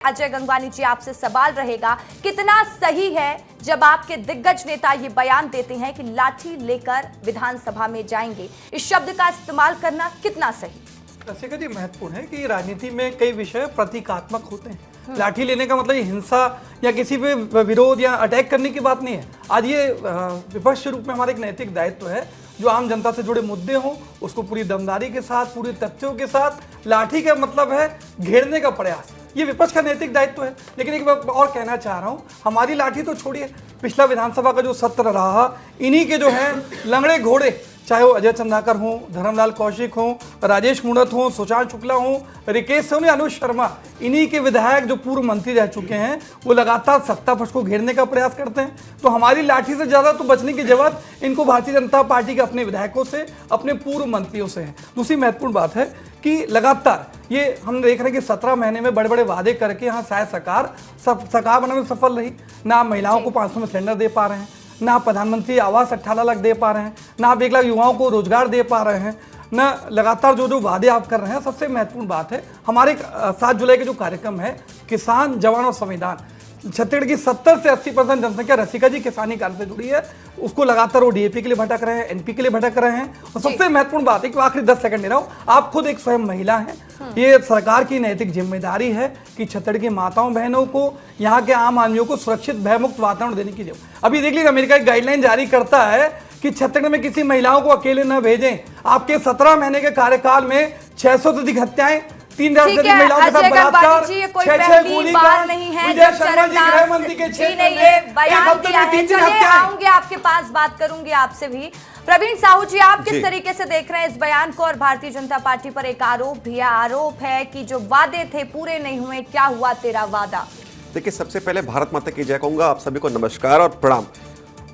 अजय गंगवानी जी, आपसे सवाल रहेगा, कितना सही है जब आपके दिग्गज नेता ये बयान देते हैं कि लाठी लेकर विधानसभा में जाएंगे? इस शब्द का इस्तेमाल करना कितना सही? रसिका जी, महत्वपूर्ण है कि राजनीति में कई विषय प्रतीकात्मक होते हैं। लाठी लेने का मतलब ये हिंसा या किसी पे विरोध या अटैक करने की बात नहीं है। आज ये विपक्ष के रूप में हमारा एक नैतिक दायित्व है, जो आम जनता से जुड़े मुद्दे हों उसको पूरी दमदारी के साथ, पूरे तथ्यों के साथ, लाठी का मतलब है घेरने का प्रयास, ये विपक्ष का नैतिक दायित्व है। लेकिन एक बात और कहना चाह रहा हूँ, हमारी लाठी तो छोड़िए, पिछला विधानसभा का जो सत्र रहा, इन्हीं के जो है लंगड़े घोड़े, चाहे वो अजय चंद्राकर हों, धर्मलाल कौशिक हों, राजेश मूणत हों, सुशांत शुक्ला हों, रिकेश सिंह या अनुज शर्मा, इन्हीं के विधायक जो पूर्व मंत्री रह चुके हैं, वो लगातार सत्ता पक्ष को घेरने का प्रयास करते हैं। तो हमारी लाठी से ज़्यादा तो बचने की जरूरत इनको भारतीय जनता पार्टी के अपने विधायकों से, अपने पूर्व मंत्रियों से है। दूसरी महत्वपूर्ण बात है कि लगातार ये हम देख रहे हैं कि 17 महीने में बड़े बड़े वादे करके यहाँ शायद सरकार बनने में सफल रही। ना महिलाओं को 500 में सिलेंडर दे पा रहे हैं, ना प्रधानमंत्री आवास 18 लाख दे पा रहे हैं, ना आप 1 लाख युवाओं को रोजगार दे पा रहे हैं, ना लगातार जो वादे आप कर रहे हैं। सबसे महत्वपूर्ण बात है हमारे 7 जुलाई के जो कार्यक्रम है, किसान, जवान और संविधान, छत्तीसगढ़ की 70 से 80% जनसंख्या, रसिका जी, किसानी कार्य से जुड़ी है। उसको लगातार वो डीएपी के लिए भटक रहे हैं, एनपी के लिए भटक रहे हैं। और सबसे महत्वपूर्ण बात है कि आखिरी 10 सेकंड ले रहा हूँ, आप खुद एक स्वयं महिला हैं, ये सरकार की नैतिक जिम्मेदारी है कि छत्तीसगढ़ की माताओं बहनों को, यहाँ के आम आदमियों को सुरक्षित भयमुक्त वातावरण देने की जरूरत। अभी देख लीजिए, अमेरिका एक गाइडलाइन जारी करता है कि छत्तीसगढ़ में किसी महिलाओं को अकेले न भेजें। आपके 17 महीने के कार्यकाल में 600 से अधिक हत्याएं, 3000 से अधिक महिलाओं के साथ बलात्कार, 6 गोलीकांड, विजय शर्मा जी गृह मंत्री के क्षेत्र में एक हफ्ते में 3 हत्याएं। आऊंगे आपके पास, बात करूंगी आपसे भी। प्रवीण साहू जी, आप किस तरीके से देख रहे हैं इस बयान को? और भारतीय जनता पार्टी पर एक आरोप है कि जो वादे थे पूरे नहीं हुए। क्या हुआ तेरा वादा? देखिए, सबसे पहले भारत माता की जय कहूंगा, आप सभी को नमस्कार और प्रणाम।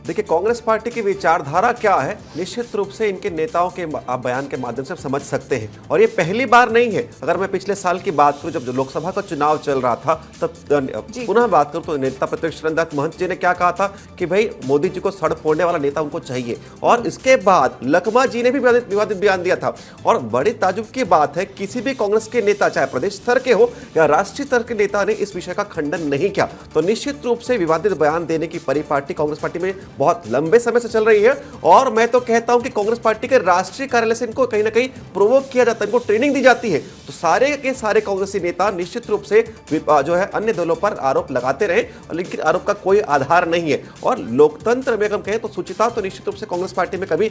देखिए, कांग्रेस पार्टी की विचारधारा क्या है, निश्चित रूप से इनके नेताओं के आप बयान के माध्यम से समझ सकते हैं। और ये पहली बार नहीं है। अगर मैं पिछले साल की बात करूं, जब लोकसभा का चुनाव चल रहा था, तब पुनः बात करूं तो नेता प्रतिपक्ष चरणदास महंत जी ने क्या कहा था कि भाई मोदी जी को सड़ फोड़ने वाला नेता उनको चाहिए। और इसके बाद लखमा जी ने भी विवादित बयान दिया था। और बड़ी ताजुब की बात है, किसी भी कांग्रेस के नेता, चाहे प्रदेश स्तर के हो या राष्ट्रीय स्तर के नेता, ने इस विषय का खंडन नहीं किया। तो निश्चित रूप से विवादित बयान देने की परिपाटी कांग्रेस पार्टी में बहुत लंबे समय से चल रही है। और मैं तो कहता हूं कि कांग्रेस पार्टी के राष्ट्रीय कार्यालय से इनको कहीं ना कहीं प्रोवोक किया जाता है, इनको ट्रेनिंग दी जाती है। तो सारे के सारे कांग्रेसी नेता निश्चित रूप से जो है अन्य दलों पर आरोप लगाते रहे, लेकिन आरोप का कोई आधार नहीं है। और लोकतंत्र में हम कहें तो सुचिता तो निश्चित रूप से कांग्रेस पार्टी में कभी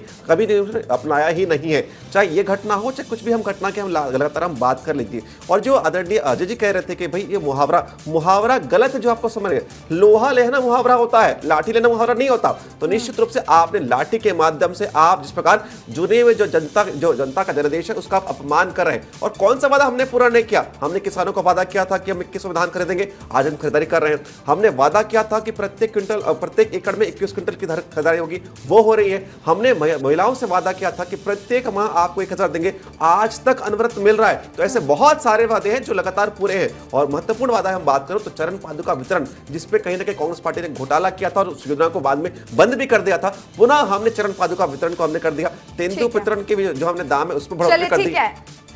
अपनाया ही नहीं है। चाहे ये घटना हो, चाहे कुछ भी हम घटना की हम लगातार हम बात कर लीजिए। और जो आदरणीय अजय जी कह रहे थे कि भाई ये मुहावरा गलत है, जो आपको समझ रहे, लोहा लेना मुहावरा होता है, लाठी लेना मुहावरा नहीं होता। तो निश्चित रूप से आपने लाठी के माध्यम से आप जिस प्रकार जुने हुए जो जनता का जनादेश है उसका अपमान कर रहे हैं। और कौन सा वादा हमने पूरा नहीं किया? हमने किसानों को वादा किया था कि हम 21 धान खरीदेंगे, आज हम खरीदारी कर रहे हैं। हमने वादा किया था कि प्रत्येक एकड़ में 21 क्विंटल की खरीदारी होगी, वो हो रही है। हमने महिलाओं से वादा किया था कि प्रत्येक माह आपको 1000 देंगे, आज तक अनवरत मिल रहा है। तो ऐसे बहुत सारे वादे हैं जो लगातार पूरे हैं। और महत्वपूर्ण वादा हम बात करें तो चरण पादुका वितरण, जिसपे कहीं ना कहीं कांग्रेस पार्टी ने घोटाला किया था और उस योजना को बाद में बंद भी कर दिया था, पुनः हमने चरण पादुका वितरण को हमने कर दिया। तेंदु वितरण के भी जो हमने दाम है उसमें बढ़ोतरी कर दी।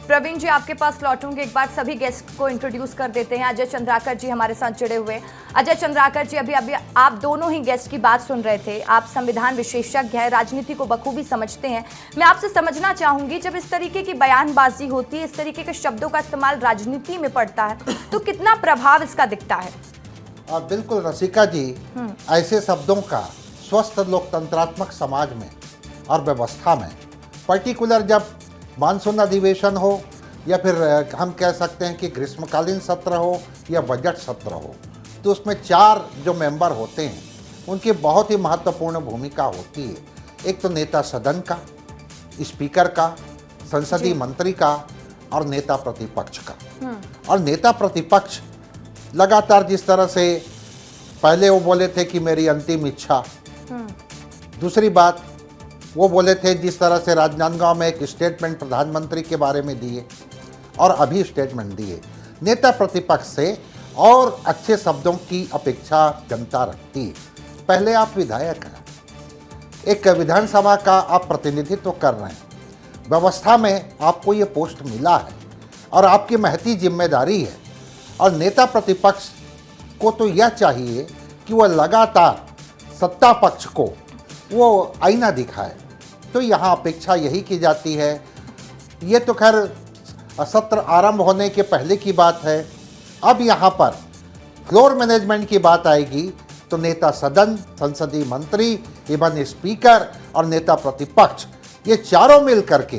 प्रवीण जी, आपके पास लौटूंगे। एक बार सभी गेस्ट को इंट्रोड्यूस कर देते हैं। अजय चंद्राकर जी हमारे साथ जुड़े हुए। अजय चंद्राकर जी, अभी आप दोनों ही गेस्ट की बात सुन रहे थे। आप संविधान विशेषज्ञ हैं, राजनीति को बखूबी समझते हैं। मैं आपसे समझना चाहूंगी, जब इस तरीके की बयानबाजी होती है, इस तरीके के शब्दों का इस्तेमाल राजनीति में पड़ता है, तो कितना प्रभाव इसका दिखता है? बिल्कुल रसिका जी, ऐसे शब्दों का स्वस्थ लोकतंत्रात्मक समाज में और व्यवस्था में, पर्टिकुलर जब मानसून अधिवेशन हो या फिर हम कह सकते हैं कि ग्रीष्मकालीन सत्र हो या बजट सत्र हो, तो उसमें 4 जो मेंबर होते हैं उनकी बहुत ही महत्वपूर्ण भूमिका होती है। एक तो नेता सदन का, स्पीकर का, संसदीय मंत्री का और नेता प्रतिपक्ष का। और नेता प्रतिपक्ष लगातार जिस तरह से पहले वो बोले थे कि मेरी अंतिम इच्छा, दूसरी बात वो बोले थे जिस तरह से राजनांदगांव में एक स्टेटमेंट प्रधानमंत्री के बारे में दिए और अभी स्टेटमेंट दिए, नेता प्रतिपक्ष से और अच्छे शब्दों की अपेक्षा जनता रखती है। पहले आप विधायक हैं, एक विधानसभा का आप प्रतिनिधित्व कर रहे हैं, व्यवस्था में आपको ये पोस्ट मिला है और आपकी महती जिम्मेदारी है और नेता प्रतिपक्ष को तो यह चाहिए कि वह लगातार सत्ता पक्ष को वो आईना दिखाए। तो यहाँ अपेक्षा यही की जाती है। ये तो खैर सत्र आरंभ होने के पहले की बात है। अब यहाँ पर फ्लोर मैनेजमेंट की बात आएगी तो नेता सदन, संसदीय मंत्री, इवन स्पीकर और नेता प्रतिपक्ष, ये चारों मिल करके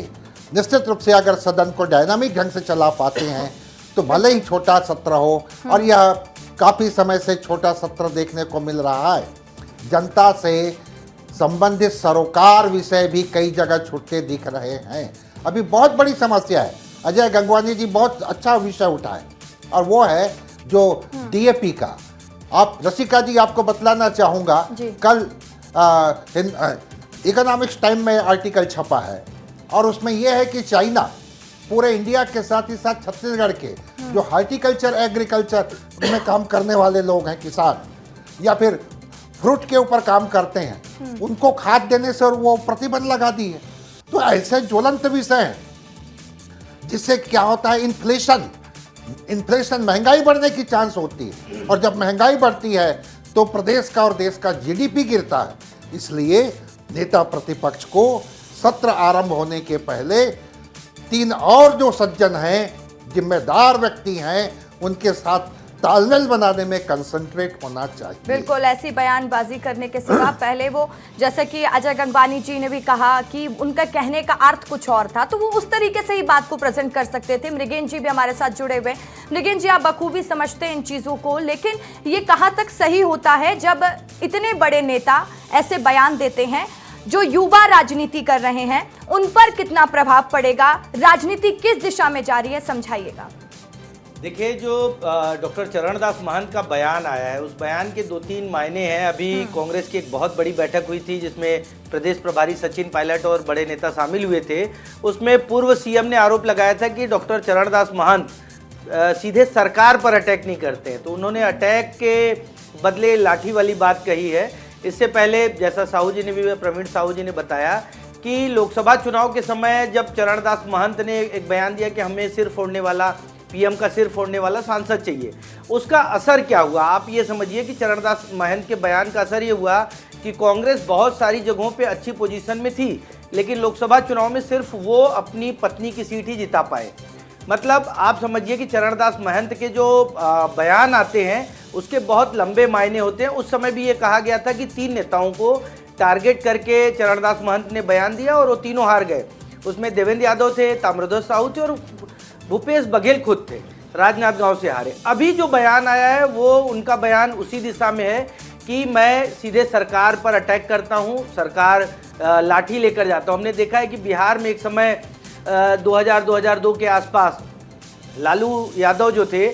निश्चित रूप से अगर सदन को डायनामिक ढंग से चला पाते हैं तो भले ही छोटा सत्र हो, और यह काफ़ी समय से छोटा सत्र देखने को मिल रहा है। जनता से संबंधित सरोकार विषय भी कई जगह छूटते दिख रहे हैं। अभी बहुत बड़ी समस्या है, अजय गंगवानी जी बहुत अच्छा विषय उठाए, और वो है जो डीएपी का। आप रसिका जी, आपको बतलाना चाहूँगा, कल इकोनॉमिक्स टाइम में आर्टिकल छपा है और उसमें यह है कि चाइना पूरे इंडिया के साथ ही साथ छत्तीसगढ़ के जो हॉर्टिकल्चर एग्रीकल्चर में काम करने वाले लोग हैं, किसान या फिर फ्रूट के ऊपर काम करते हैं, उनको खाद देने से और वो प्रतिबंध लगा दी है। तो ऐसे ज्वलंत विषय हैं जिससे क्या होता है, इन्फ्लेशन महंगाई बढ़ने की चांस होती है, और जब महंगाई बढ़ती है तो प्रदेश का और देश का जीडीपी गिरता है। इसलिए नेता प्रतिपक्ष को सत्र आरंभ होने के पहले 3 और जो सज्जन हैं, जिम्मेदार व्यक्ति हैं, उनके साथ तालमेल बनाने में कंसंट्रेट होना चाहिए। बिल्कुल, ऐसी बयानबाजी करने के सिवा पहले वो, जैसे कि अजय गंगवानी जी ने भी कहा कि उनका कहने का अर्थ कुछ और था, तो वो उस तरीके से ही बात को प्रेजेंट कर सकते थे। मृगेन जी भी हमारे साथ जुड़े हुए। मृगेन जी, आप बखूबी समझते हैं इन चीज़ों को, लेकिन ये कहाँ तक सही होता है जब इतने बड़े नेता ऐसे बयान देते हैं? जो युवा राजनीति कर रहे हैं उन पर कितना प्रभाव पड़ेगा? राजनीति किस दिशा में जा रही है, समझाइएगा। देखिए, जो डॉक्टर चरणदास महंत का बयान आया है, उस बयान के 2-3 मायने हैं। अभी कांग्रेस की एक बहुत बड़ी बैठक हुई थी जिसमें प्रदेश प्रभारी सचिन पायलट और बड़े नेता शामिल हुए थे। उसमें पूर्व सीएम ने आरोप लगाया था कि डॉक्टर चरणदास महंत सीधे सरकार पर अटैक नहीं करते हैं, तो उन्होंने अटैक के बदले लाठी वाली बात कही है। इससे पहले जैसा साहू जी ने भी, प्रवीण साहू जी ने बताया कि लोकसभा चुनाव के समय जब चरणदास महंत ने एक बयान दिया कि हमें सिर फोड़ने वाला, पीएम का सिर फोड़ने वाला सांसद चाहिए, उसका असर क्या हुआ? आप ये समझिए कि चरणदास महंत के बयान का असर ये हुआ कि कांग्रेस बहुत सारी जगहों पे अच्छी पोजीशन में थी, लेकिन लोकसभा चुनाव में सिर्फ वो अपनी पत्नी की सीट ही जिता पाए। मतलब आप समझिए कि चरणदास महंत के जो बयान आते हैं उसके बहुत लंबे मायने होते हैं। उस समय भी ये कहा गया था कि 3 नेताओं को टारगेट करके चरणदास महंत ने बयान दिया और वो तीनों हार गए। उसमें देवेंद्र यादव थे, ताम्रध्वज साहू थे और भूपेश बघेल खुद थे, राजनांदगांव से हारे। अभी जो बयान आया है वो उनका बयान उसी दिशा में है कि मैं सीधे सरकार पर अटैक करता हूँ, सरकार लाठी लेकर जाता हूँ। हमने देखा है कि बिहार में एक समय 2000-2002 के आसपास लालू यादव जो थे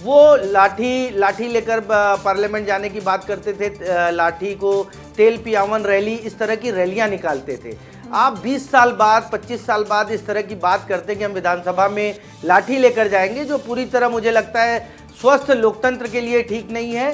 वो लाठी लेकर पार्लियामेंट जाने की बात करते थे, लाठी को तेल पियावन रैली, इस तरह की रैलियां निकालते थे। आप 20 साल बाद, 25 साल बाद इस तरह की बात करते हैं कि हम विधानसभा में लाठी लेकर जाएंगे, जो पूरी तरह मुझे लगता है स्वस्थ लोकतंत्र के लिए ठीक नहीं है।